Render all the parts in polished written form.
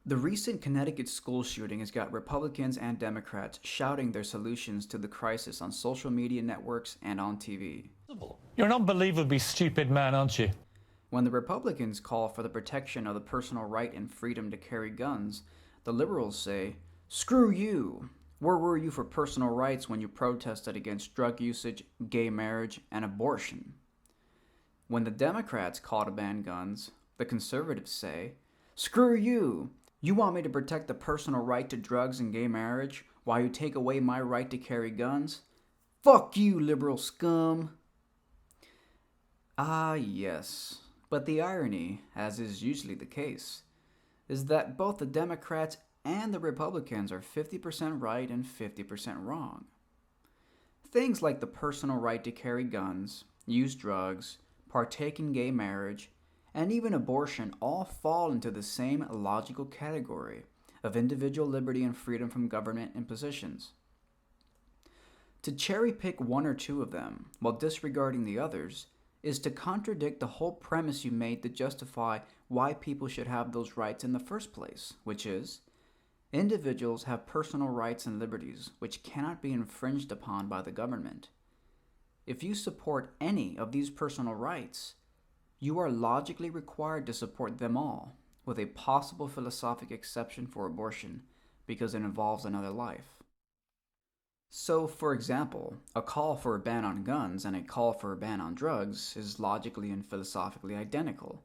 The recent Connecticut school shooting has got Republicans and Democrats shouting their solutions to the crisis on social media networks and on TV. You're an unbelievably stupid man, aren't you? When the Republicans call for the protection of the personal right and freedom to carry guns, the liberals say, "Screw you! Where were you for personal rights when you protested against drug usage, gay marriage, and abortion?" When the Democrats call to ban guns, the conservatives say, "Screw you! You want me to protect the personal right to drugs and gay marriage while you take away my right to carry guns? Fuck you, liberal scum!" Ah, yes. But the irony, as is usually the case, is that both the Democrats and the Republicans are 50% right and 50% wrong. Things like the personal right to carry guns, use drugs, partake in gay marriage, and even abortion all fall into the same logical category of individual liberty and freedom from government impositions. To cherry pick one or two of them while disregarding the others is to contradict the whole premise you made to justify why people should have those rights in the first place, which is individuals have personal rights and liberties which cannot be infringed upon by the government. If you support any of these personal rights, you are logically required to support them all, with a possible philosophic exception for abortion because it involves another life. So, for example, a call for a ban on guns and a call for a ban on drugs is logically and philosophically identical.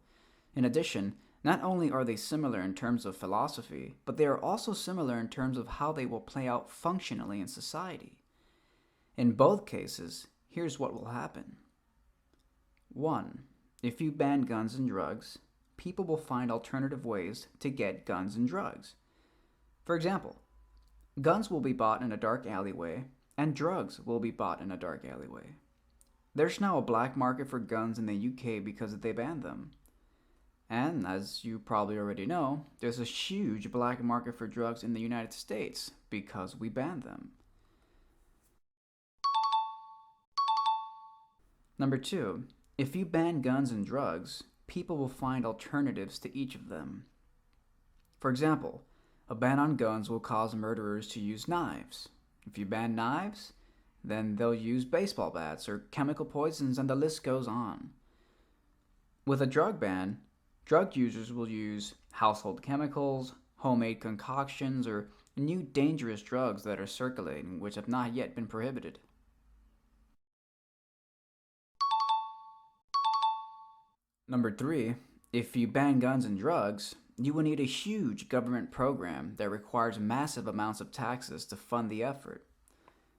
In addition, not only are they similar in terms of philosophy, but they are also similar in terms of how they will play out functionally in society. In both cases, here's what will happen. 1. If you ban guns and drugs, people will find alternative ways to get guns and drugs. For example, guns will be bought in a dark alleyway, and drugs will be bought in a dark alleyway. There's now a black market for guns in the UK because they banned them. And as you probably already know, there's a huge black market for drugs in the United States because we banned them. Number 2, if you ban guns and drugs, people will find alternatives to each of them. For example, a ban on guns will cause murderers to use knives. If you ban knives, then they'll use baseball bats or chemical poisons, and the list goes on. With a drug ban, drug users will use household chemicals, homemade concoctions, or new dangerous drugs that are circulating which have not yet been prohibited. Number 3, if you ban guns and drugs, you will need a huge government program that requires massive amounts of taxes to fund the effort.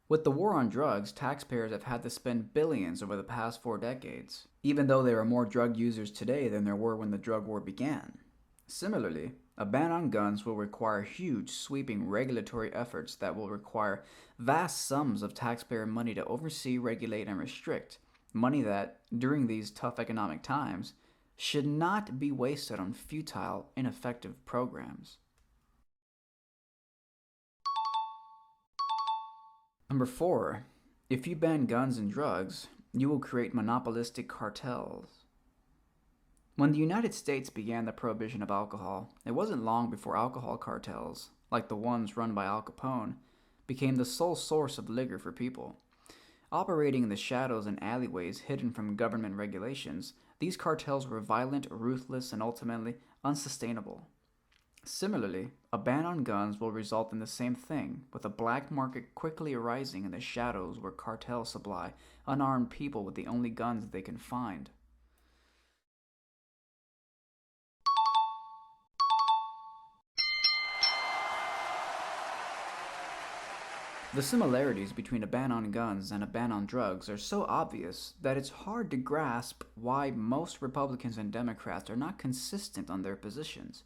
With the war on drugs, taxpayers have had to spend billions over the past 4 decades, even though there are more drug users today than there were when the drug war began. Similarly, a ban on guns will require huge, sweeping regulatory efforts that will require vast sums of taxpayer money to oversee, regulate, and restrict, money that, during these tough economic times, should not be wasted on futile, ineffective programs. Number 4, if you ban guns and drugs, you will create monopolistic cartels. When the United States began the prohibition of alcohol, it wasn't long before alcohol cartels, like the ones run by Al Capone, became the sole source of liquor for people. Operating in the shadows and alleyways hidden from government regulations, these cartels were violent, ruthless, and ultimately unsustainable. Similarly, a ban on guns will result in the same thing, with a black market quickly arising in the shadows where cartels supply unarmed people with the only guns they can find. The similarities between a ban on guns and a ban on drugs are so obvious that it's hard to grasp why most Republicans and Democrats are not consistent on their positions.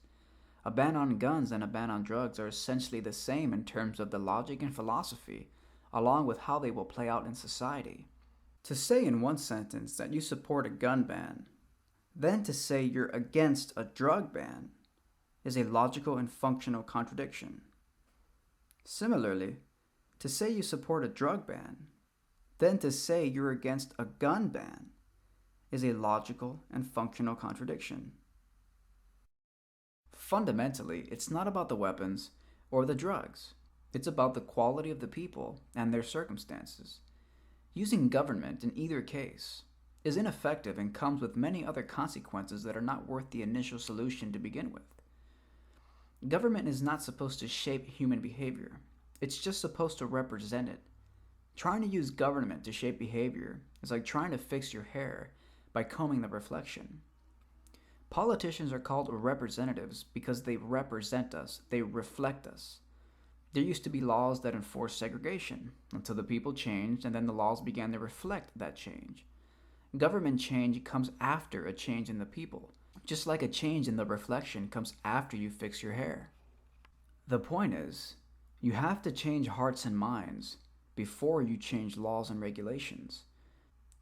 A ban on guns and a ban on drugs are essentially the same in terms of the logic and philosophy, along with how they will play out in society. To say in one sentence that you support a gun ban, then to say you're against a drug ban, is a logical and functional contradiction. Similarly, to say you support a drug ban, then to say you're against a gun ban, is a logical and functional contradiction. Fundamentally, it's not about the weapons or the drugs. It's about the quality of the people and their circumstances. Using government in either case is ineffective and comes with many other consequences that are not worth the initial solution to begin with. Government is not supposed to shape human behavior. It's just supposed to represent it. Trying to use government to shape behavior is like trying to fix your hair by combing the reflection. Politicians are called representatives because they represent us, they reflect us. There used to be laws that enforced segregation until the people changed, and then the laws began to reflect that change. Government change comes after a change in the people, just like a change in the reflection comes after you fix your hair. The point is, you have to change hearts and minds before you change laws and regulations.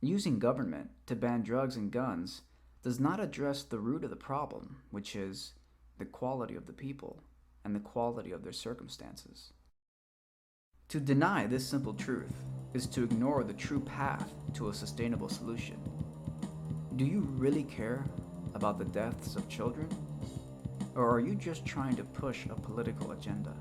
Using government to ban drugs and guns does not address the root of the problem, which is the quality of the people and the quality of their circumstances. To deny this simple truth is to ignore the true path to a sustainable solution. Do you really care about the deaths of children? Or are you just trying to push a political agenda?